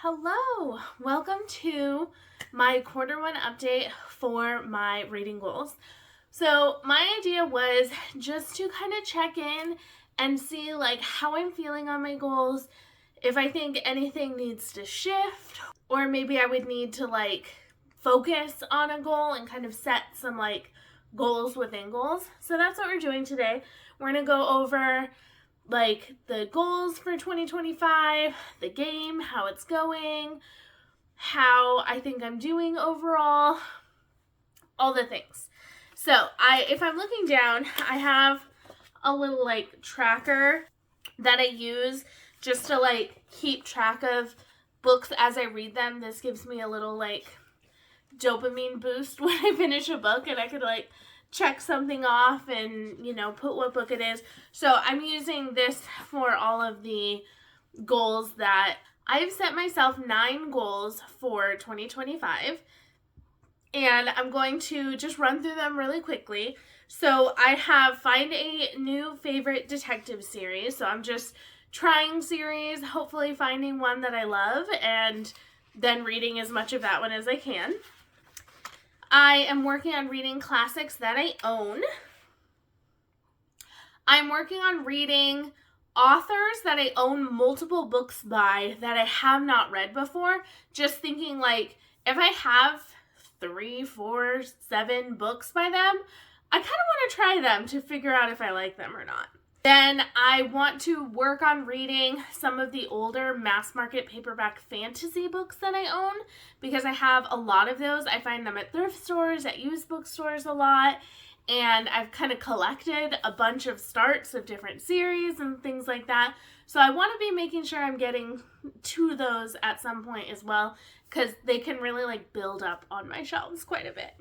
Hello, welcome to my quarter one update for my reading goals. So my idea was just to kind of check in and see like how I'm feeling on my goals, if I think anything needs to shift, or maybe I would need to like focus on a goal and kind of set some like goals within goals. So that's what we're doing today. We're going to go over like the goals for 2025, the game, how it's going, how I think I'm doing overall, all the things. So if I'm looking down, I have a little like tracker that I use just to like keep track of books as I read them. This gives me a little like dopamine boost when I finish a book, and I could like check something off and, put what book it is. So I'm using this for all of the goals that I've set myself 9 goals for 2025. And I'm going to just run through them really quickly. So I have find a new favorite detective series. So I'm just trying series, hopefully finding one that I love, and then reading as much of that one as I can. I am working on reading classics that I own. I'm working on reading authors that I own multiple books by that I have not read before. Just thinking like, if I have 3, 4, 7 books by them, I kind of want to try them to figure out if I like them or not. Then I want to work on reading some of the older mass market paperback fantasy books that I own, because I have a lot of those. I find them at thrift stores, at used bookstores a lot, and I've kind of collected a bunch of starts of different series and things like that. So I want to be making sure I'm getting to those at some point as well, because they can really like build up on my shelves quite a bit.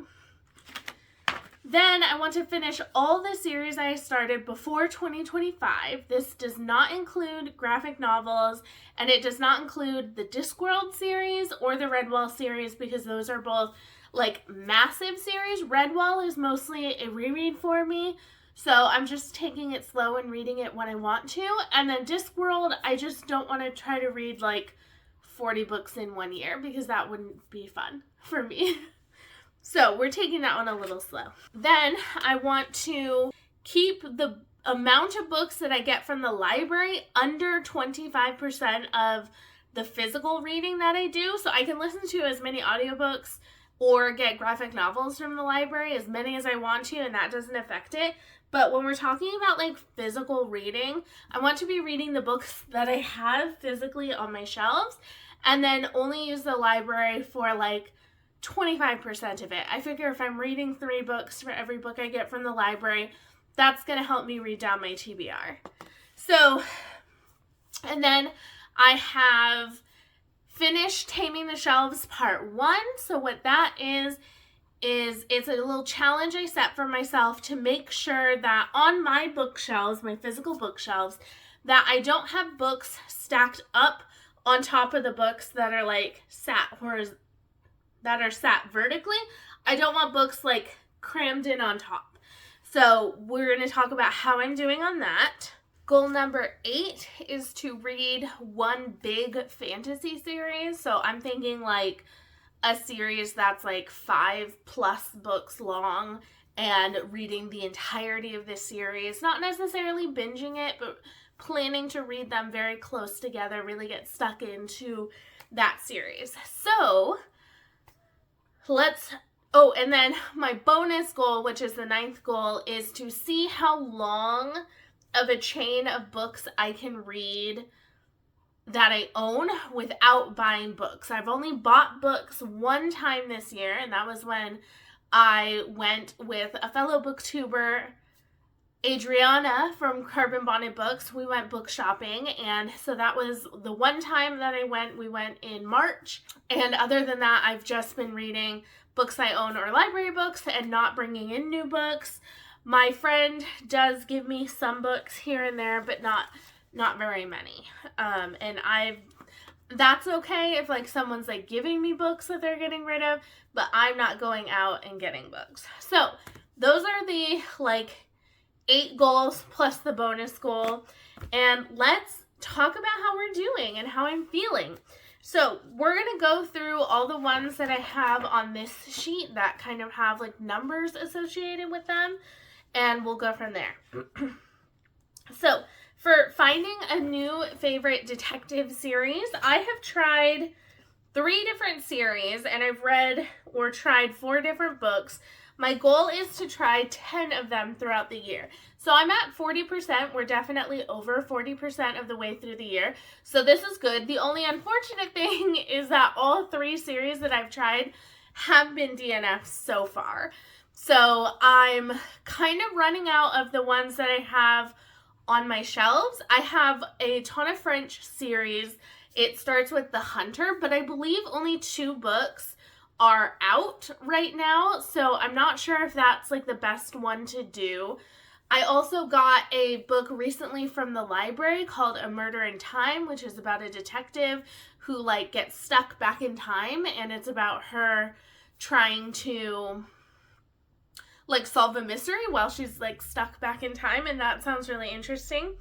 Then I want to finish all the series I started before 2025. This does not include graphic novels, and it does not include the Discworld series or the Redwall series, because those are both like massive series. Redwall is mostly a reread for me, so I'm just taking it slow and reading it when I want to. And then Discworld, I just don't want to try to read like 40 books in 1 year, because that wouldn't be fun for me. So we're taking that one a little slow. Then I want to keep the amount of books that I get from the library under 25% of the physical reading that I do. So I can listen to as many audiobooks or get graphic novels from the library, as many as I want to, and that doesn't affect it. But when we're talking about like physical reading, I want to be reading the books that I have physically on my shelves, and then only use the library for like 25% of it. I figure if I'm reading 3 books for every book I get from the library, that's going to help me read down my TBR. So, and then I have finished Taming the Shelves Part 1. So what that is it's a little challenge I set for myself to make sure that on my bookshelves, my physical bookshelves, that I don't have books stacked up on top of the books that are like sat vertically. I don't want books like crammed in on top. So we're going to talk about how I'm doing on that. Goal number 8 is to read one big fantasy series. So I'm thinking like a series that's like 5+ books long, and reading the entirety of this series, not necessarily binging it, but planning to read them very close together, really get stuck into that series. So and then my bonus goal, which is the 9th goal, is to see how long of a chain of books I can read that I own without buying books. I've only bought books 1 time this year, and that was when I went with a fellow booktuber, Adriana from Carbon Bonnet Books. We went book shopping, and so that was the 1 time that I went. We went in March, and other than that, I've just been reading books I own or library books and not bringing in new books. My friend does give me some books here and there, but not very many. And that's okay if like someone's like giving me books that they're getting rid of, but I'm not going out and getting books. So those are the like 8 goals plus the bonus goal. And let's talk about how we're doing and how I'm feeling. So we're going to go through all the ones that I have on this sheet that kind of have like numbers associated with them, and we'll go from there. So for finding a new favorite detective series, I have tried 3 different series, and I've read or tried 4 different books. My goal is to try 10 of them throughout the year. So I'm at 40%. We're definitely over 40% of the way through the year. So this is good. The only unfortunate thing is that all 3 series that I've tried have been DNFs so far. So I'm kind of running out of the ones that I have on my shelves. I have a Ton of French series. It starts with The Hunter, but I believe only 2 books are out right now, so I'm not sure if that's like the best one to do. I also got a book recently from the library called A Murder in Time, which is about a detective who like gets stuck back in time, and it's about her trying to like solve a mystery while she's like stuck back in time, and that sounds really interesting.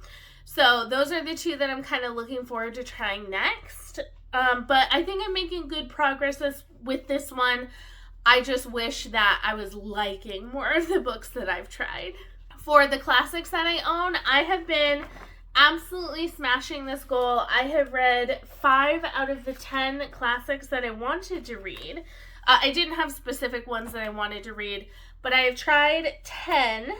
So those are the 2 that I'm kind of looking forward to trying next. But I think I'm making good progress with this one. I just wish that I was liking more of the books that I've tried. For the classics that I own, I have been absolutely smashing this goal. I have read 5 out of the 10 classics that I wanted to read. I didn't have specific ones that I wanted to read, but I have tried 10.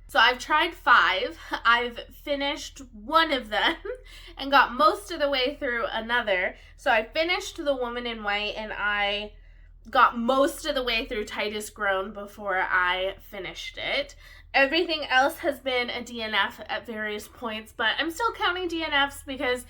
So I've tried 5, I've finished 1 of them, and got most of the way through another. So I finished The Woman in White, and I got most of the way through Titus Grown before I finished it. Everything else has been a DNF at various points, but I'm still counting DNFs because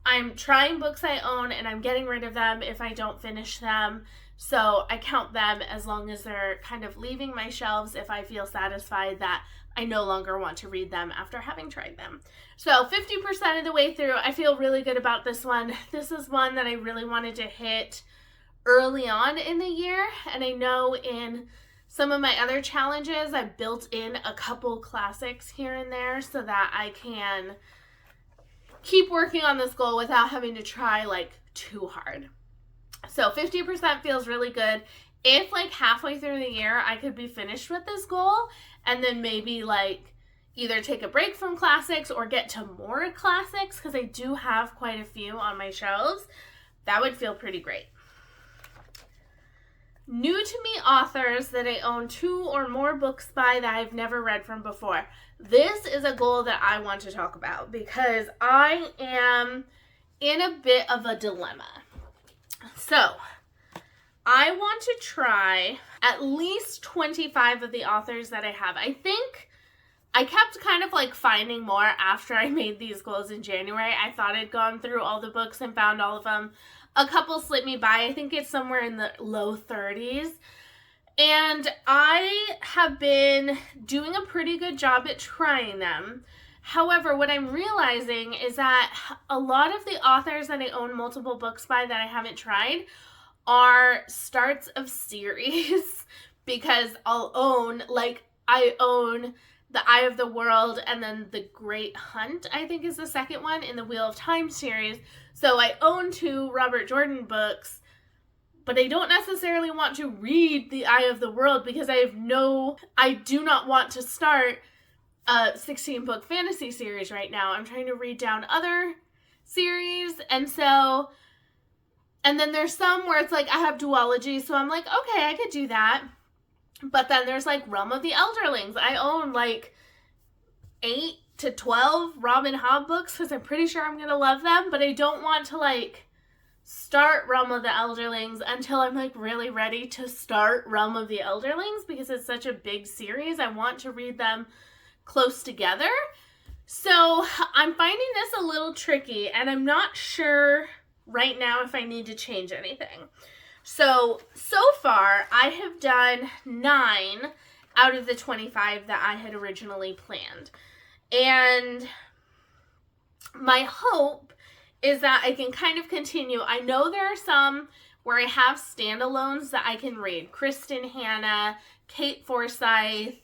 I'm trying books I own, and I'm getting rid of them if I don't finish them. So I count them as long as they're kind of leaving my shelves if I feel satisfied that I no longer want to read them after having tried them. So 50% of the way through, I feel really good about this one. This is one that I really wanted to hit early on in the year, and I know in some of my other challenges, I built in a couple classics here and there so that I can keep working on this goal without having to try like too hard. So 50% feels really good. If like halfway through the year I could be finished with this goal and then maybe like either take a break from classics or get to more classics, because I do have quite a few on my shelves, that would feel pretty great. New to me authors that I own 2 or more books by that I've never read from before. This is a goal that I want to talk about because I am in a bit of a dilemma. So, I want to try at least 25 of the authors that I have. I think I kept kind of like finding more after I made these goals in January. I thought I'd gone through all the books and found all of them. A couple slipped me by. I think it's somewhere in the low 30s. And I have been doing a pretty good job at trying them. However, what I'm realizing is that a lot of the authors that I own multiple books by that I haven't tried are starts of series, because I'll own, like, I own The Eye of the World and then The Great Hunt, I think is the second one in the Wheel of Time series. So I own 2 Robert Jordan books, but I don't necessarily want to read The Eye of the World because I do not want to start a 16-book fantasy series right now. I'm trying to read down other series, and then there's some where it's like I have duology, so I'm like, okay, I could do that. But then there's like Realm of the Elderlings. I own like 8 to 12 Robin Hobb books because I'm pretty sure I'm gonna love them, but I don't want to like start Realm of the Elderlings until I'm like really ready to start Realm of the Elderlings because it's such a big series. I want to read them close together. So I'm finding this a little tricky, and I'm not sure right now if I need to change anything. So far I have done 9 out of the 25 that I had originally planned. And my hope is that I can kind of continue. I know there are some where I have standalones that I can read. Kristen Hanna, Kate Forsyth,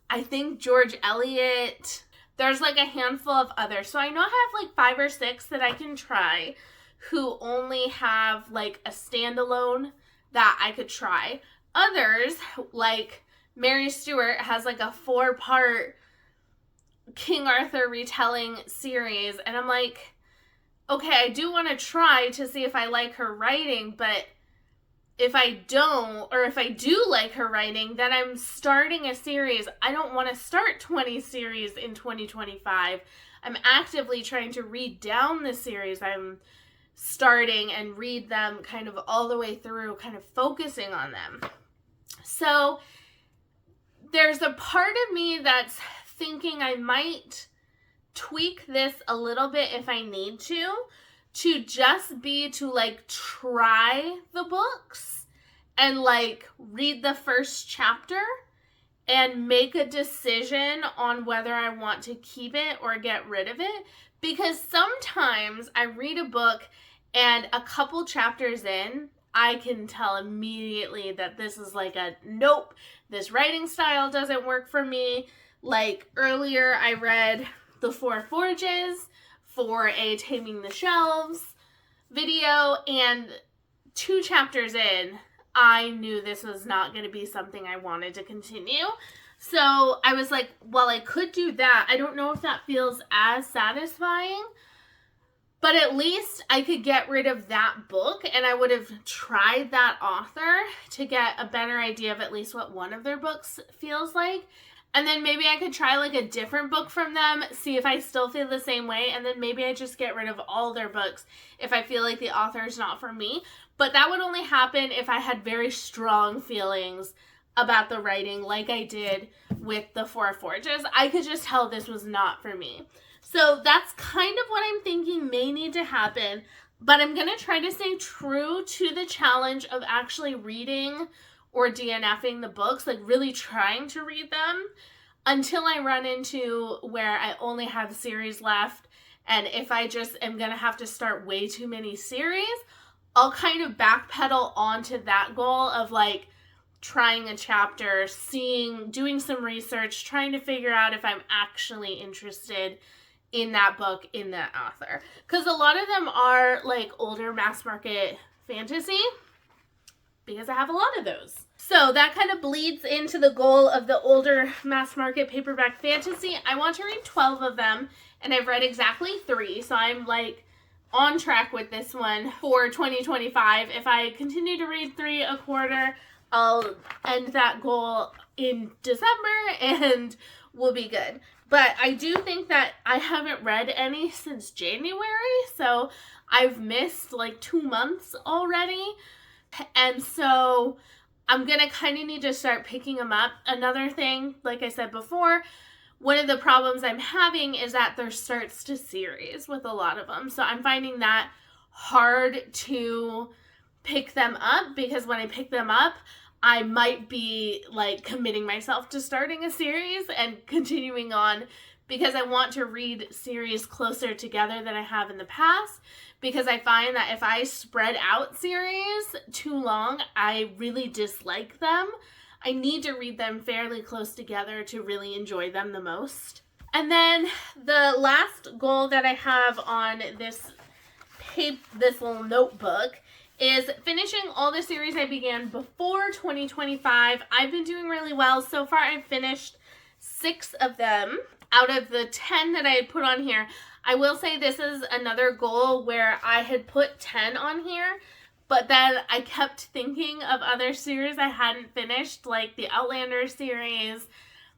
I think George Eliot. There's like a handful of others. So I know I have like 5 or 6 that I can try. who only have like a standalone that I could try. Others, like Mary Stewart, has like a 4-part King Arthur retelling series, and I'm like, okay, I do want to try to see if I like her writing, but if I don't, or if I do like her writing, then I'm starting a series. I don't want to start 20 series in 2025. I'm actively trying to read down the series I'm starting and read them kind of all the way through, kind of focusing on them. So there's a part of me that's thinking I might tweak this a little bit if I need to just be to like try the books and like read the first chapter and make a decision on whether I want to keep it or get rid of it. Because sometimes I read a book and a couple chapters in, I can tell immediately that this is like a nope, this writing style doesn't work for me. Like earlier I read The Four Forges for a Taming the Shelves video, and 2 chapters in, I knew this was not going to be something I wanted to continue. So I was like, well, I could do that. I don't know if that feels as satisfying, but at least I could get rid of that book, and I would have tried that author to get a better idea of at least what one of their books feels like. And then maybe I could try like a different book from them, see if I still feel the same way, and then maybe I just get rid of all their books if I feel like the author is not for me. But that would only happen if I had very strong feelings about the writing, like I did with The Four Forges. I could just tell this was not for me. So that's kind of what I'm thinking may need to happen, but I'm going to try to stay true to the challenge of actually reading or DNFing the books, like really trying to read them until I run into where I only have series left. And if I just am going to have to start way too many series, I'll kind of backpedal onto that goal of like trying a chapter, doing some research, trying to figure out if I'm actually interested in that book, in that author. Because a lot of them are like older mass market fantasy, because I have a lot of those. So that kind of bleeds into the goal of the older mass market paperback fantasy. I want to read 12 of them, and I've read exactly 3, so I'm like on track with this one for 2025. If I continue to read 3 a quarter, I'll end that goal in December and we'll be good. But I do think that I haven't read any since January, so I've missed like 2 months already. And so I'm going to kind of need to start picking them up. Another thing, like I said before, one of the problems I'm having is that there starts to series with a lot of them. So I'm finding that hard to pick them up, because when I pick them up, I might be like committing myself to starting a series and continuing on, because I want to read series closer together than I have in the past, because I find that if I spread out series too long, I really dislike them. I need to read them fairly close together to really enjoy them the most. And then the last goal that I have on this little notebook is finishing all the series I began before 2025. I've been doing really well. So far, I've finished 6 of them out of the 10 that I had put on here. I will say this is another goal where I had put 10 on here, but then I kept thinking of other series I hadn't finished, like the Outlander series.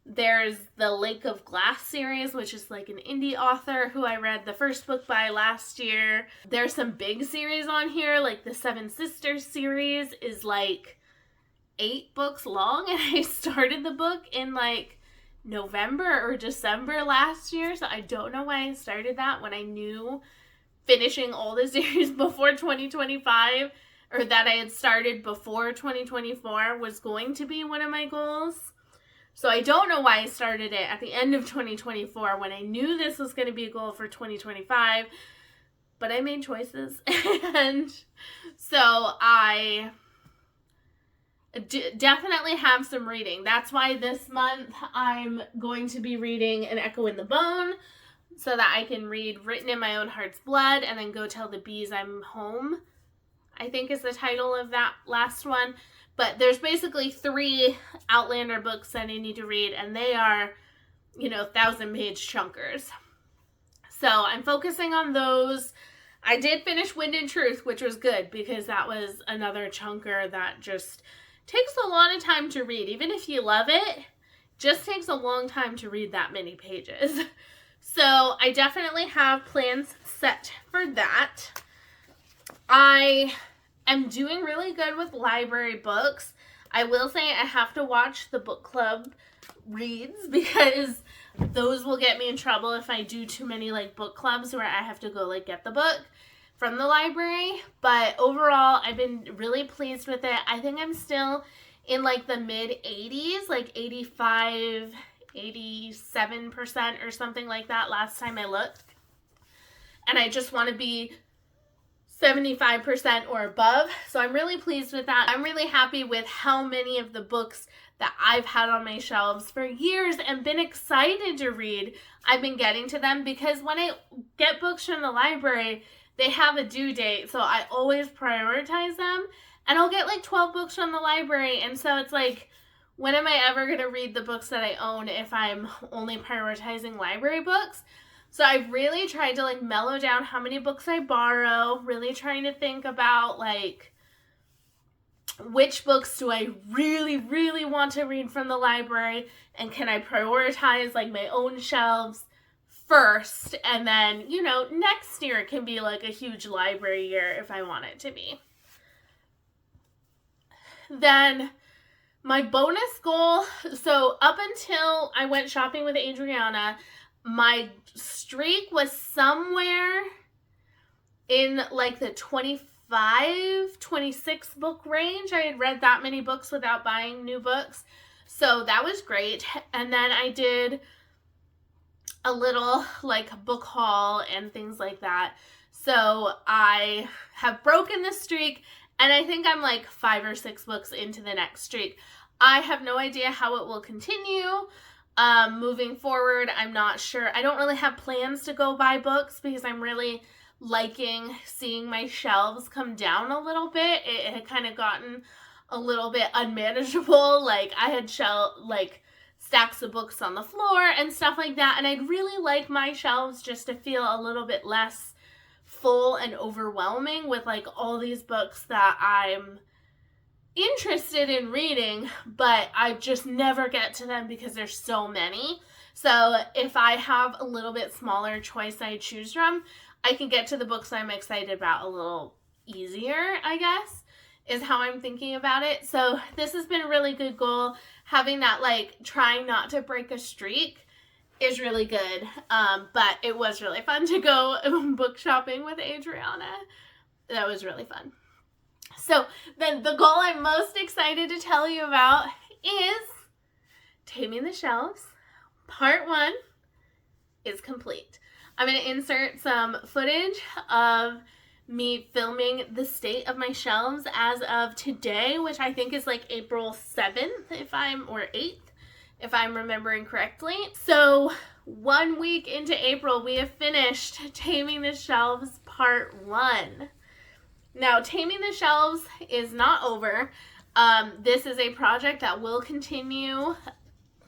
There's the Lake of Glass series, which is like an indie author who I read the first book by last year. There's some big series on here, like the Seven Sisters series is like 8 books long, and I started the book in like November or December last year, so I don't know why I started that when I knew finishing all the series before 2025, or that I had started before 2024, was going to be one of my goals. So I don't know why I started it at the end of 2024 when I knew this was going to be a goal for 2025, but I made choices, and so I definitely have some reading. That's why this month I'm going to be reading An Echo in the Bone so that I can read Written in My Own Heart's Blood and then Go Tell the Bees I'm Home, I think is the title of that last one. But there's basically 3 Outlander books that I need to read, and they are, 1,000-page chunkers. So I'm focusing on those. I did finish Wind and Truth, which was good because that was another chunker that just takes a lot of time to read. Even if you love it, just takes a long time to read that many pages. So I definitely have plans set for that. I am doing really good with library books. I will say I have to watch the book club reads because those will get me in trouble if I do too many book clubs where I have to go get the book from the library. But overall, I've been really pleased with it. I think I'm still in the mid 80s, 85, 87% or something like that last time I looked. And I just want to be 75% or above. So I'm really pleased with that. I'm really happy with how many of the books that I've had on my shelves for years and been excited to read, I've been getting to them, because when I get books from the library, they have a due date. So I always prioritize them, and I'll get 12 books from the library. And so it's when am I ever going to read the books that I own if I'm only prioritizing library books? So I've really tried to mellow down how many books I borrow, really trying to think about which books do I really, really want to read from the library, and can I prioritize my own shelves first, and then, next year can be a huge library year if I want it to be. Then my bonus goal, so up until I went shopping with Adriana, my streak was somewhere in the 25, 26 book range. I had read that many books without buying new books. So that was great. And then I did a little book haul and things like that. So I have broken the streak, and I think I'm 5 or 6 books into the next streak. I have no idea how it will continue. Moving forward, I'm not sure. I don't really have plans to go buy books because I'm really liking seeing my shelves come down a little bit. It had kind of gotten a little bit unmanageable. I had stacks of books on the floor and stuff like that, and I'd really like my shelves just to feel a little bit less full and overwhelming with all these books that I'm interested in reading, but I just never get to them because there's so many. So if I have a little bit smaller choice I choose from, I can get to the books I'm excited about a little easier, I guess, is how I'm thinking about it. So this has been a really good goal. Having that trying not to break a streak is really good. But it was really fun to go book shopping with Adriana. That was really fun. So then the goal I'm most excited to tell you about is Taming the Shelves. Part 1 is complete. I'm going to insert some footage of me filming the state of my shelves as of today, which I think is April 7th or 8th, if I'm remembering correctly. So 1 week into April, we have finished Taming the Shelves Part 1. Now, Taming the Shelves is not over. This is a project that will continue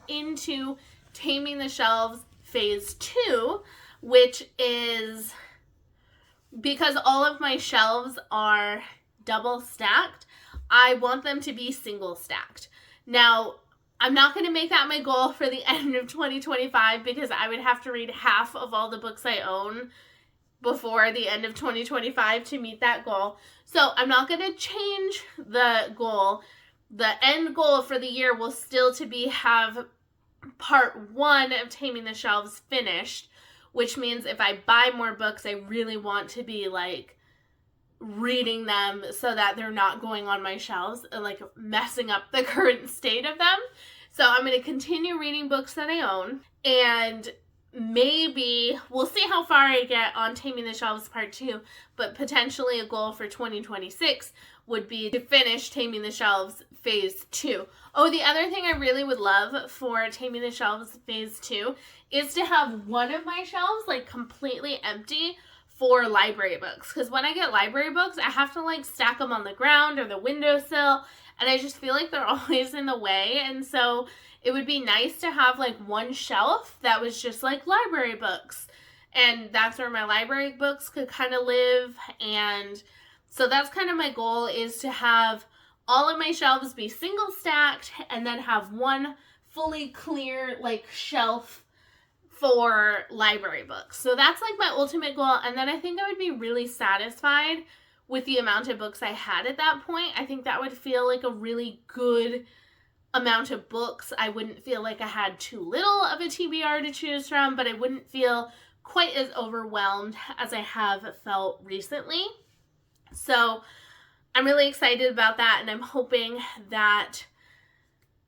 into Taming the Shelves Phase 2, which is because all of my shelves are double stacked, I want them to be single stacked. Now, I'm not going to make that my goal for the end of 2025 because I would have to read half of all the books I own before the end of 2025 to meet that goal. So I'm not going to change the goal. The end goal for the year will still to be have Part 1 of Taming the Shelves finished, which means if I buy more books, I really want to be reading them so that they're not going on my shelves and messing up the current state of them. So I'm going to continue reading books that I own, and maybe, we'll see how far I get on Taming the Shelves Part 2, but potentially a goal for 2026 would be to finish Taming the Shelves Phase 2. Oh, the other thing I really would love for Taming the Shelves Phase 2 is to have one of my shelves like completely empty for library books. Because when I get library books, I have to like stack them on the ground or the windowsill, and I just feel like they're always in the way. And so it would be nice to have like one shelf that was just like library books, and that's where my library books could kind of live. And so that's kind of my goal, is to have all of my shelves be single stacked and then have one fully clear like shelf for library books. So that's like my ultimate goal. And then I think I would be really satisfied with the amount of books I had at that point. I think that would feel like a really good amount of books. I wouldn't feel like I had too little of a TBR to choose from, but I wouldn't feel quite as overwhelmed as I have felt recently. So I'm really excited about that, and I'm hoping that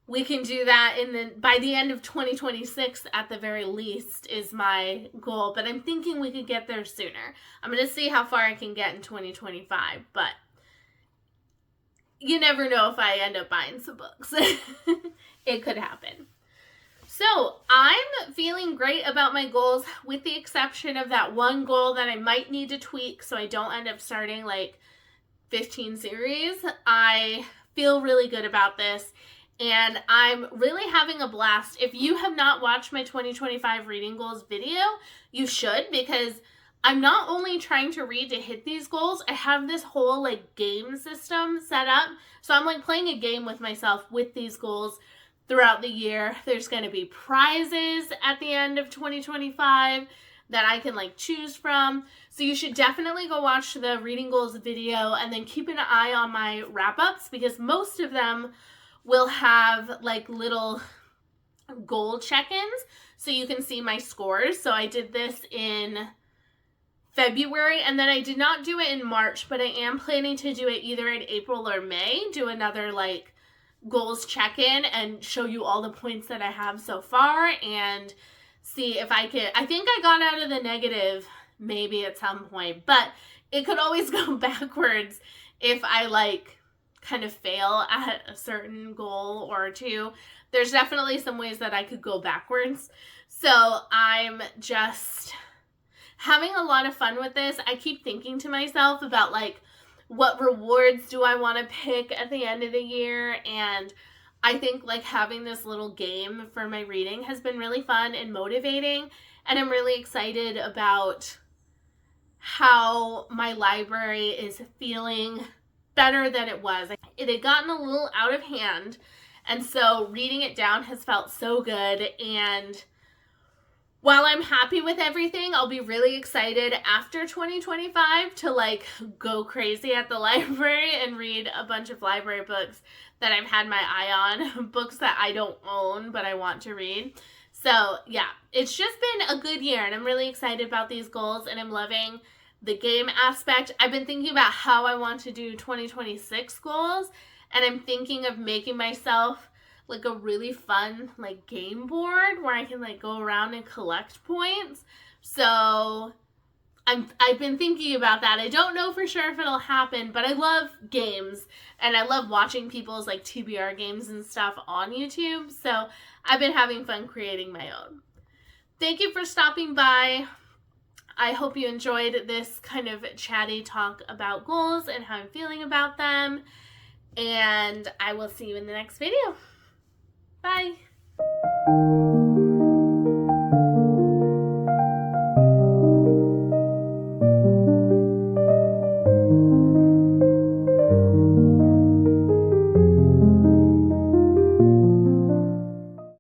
we can do that by the end of 2026 at the very least is my goal, but I'm thinking we could get there sooner. I'm going to see how far I can get in 2025, but you never know if I end up buying some books. It could happen. So I'm feeling great about my goals, with the exception of that one goal that I might need to tweak so I don't end up starting like 15 series. I feel really good about this, and I'm really having a blast. If you have not watched my 2025 reading goals video, you should, because I'm not only trying to read to hit these goals, I have this whole like game system set up. So I'm like playing a game with myself with these goals throughout the year. There's going to be prizes at the end of 2025 that I can like choose from. So you should definitely go watch the reading goals video, and then keep an eye on my wrap-ups, because most of them will have like little goal check-ins so you can see my scores. So I did this in February, and then I did not do it in March, but I am planning to do it either in April or May, do another like goals check-in and show you all the points that I have so far, and see if I think I got out of the negative maybe at some point, but it could always go backwards if I like kind of fail at a certain goal or two. There's definitely some ways that I could go backwards. So I'm just having a lot of fun with this. I keep thinking to myself about like, what rewards do I want to pick at the end of the year? And I think like having this little game for my reading has been really fun and motivating. And I'm really excited about how my library is feeling better than it was. It had gotten a little out of hand, and so reading it down has felt so good. And while I'm happy with everything, I'll be really excited after 2025 to like go crazy at the library and read a bunch of library books that I've had my eye on, books that I don't own but I want to read. So yeah, it's just been a good year, and I'm really excited about these goals, and I'm loving the game aspect. I've been thinking about how I want to do 2026 goals, and I'm thinking of making myself like a really fun like game board where I can like go around and collect points. So I've been thinking about that. I don't know for sure if it'll happen, but I love games, and I love watching people's like TBR games and stuff on YouTube. So I've been having fun creating my own. Thank you for stopping by. I hope you enjoyed this kind of chatty talk about goals and how I'm feeling about them. And I will see you in the next video. Bye.